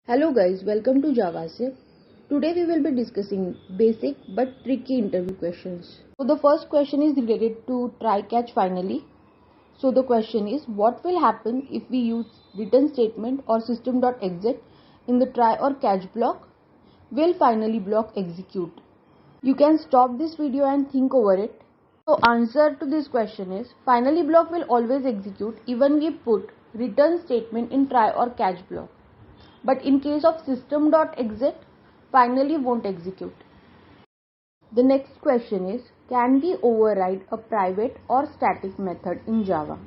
Hello guys, welcome to JavaScript. Today we will be discussing basic but tricky interview questions. So the first question is related to try catch finally. So the question is, what will happen if we use return statement or system.exit in the try or catch block? Will finally block execute? You can stop this video and think over it. So answer to this question is, finally block will always execute even we put return statement in try or catch block. But in case of system.exit, finally won't execute. The next question is, can we override a private or static method in Java?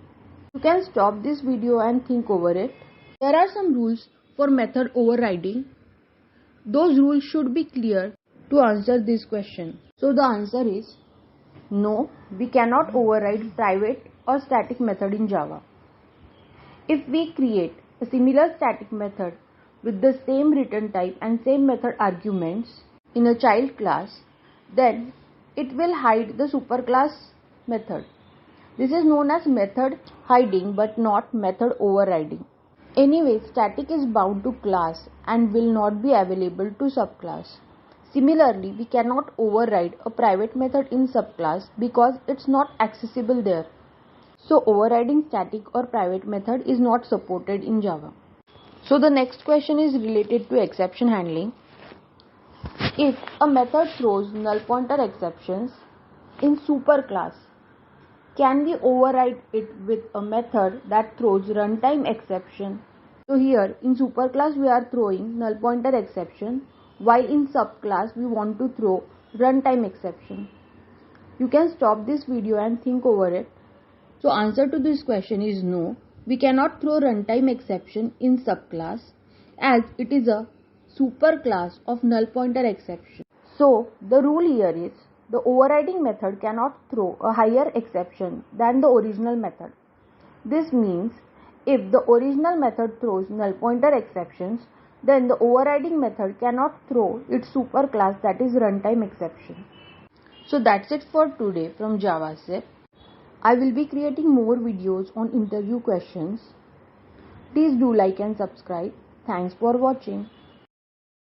You can stop this video and think over it. There are some rules for method overriding. Those rules should be clear to answer this question. So the answer is, no, we cannot override private or static method in Java. If we create a similar static method with the same return type and same method arguments in a child class, then it will hide the superclass method. This is known as method hiding but not method overriding. Anyway, static is bound to class and will not be available to subclass. Similarly, we cannot override a private method in subclass because it's not accessible there. So overriding static or private method is not supported in Java. So the next question is related to exception handling. If a method throws null pointer exceptions in superclass, can we override it with a method that throws runtime exception? So here in superclass we are throwing null pointer exception, while in subclass we want to throw runtime exception. You can stop this video and think over it. So answer to this question is no. We cannot throw runtime exception in subclass as it is a superclass of null pointer exception. So the rule here is the overriding method cannot throw a higher exception than the original method. This means if the original method throws null pointer exceptions, then the overriding method cannot throw its superclass, that is runtime exception. So that's it for today from JavaScript. I will be creating more videos on interview questions. Please do like and subscribe. Thanks for watching.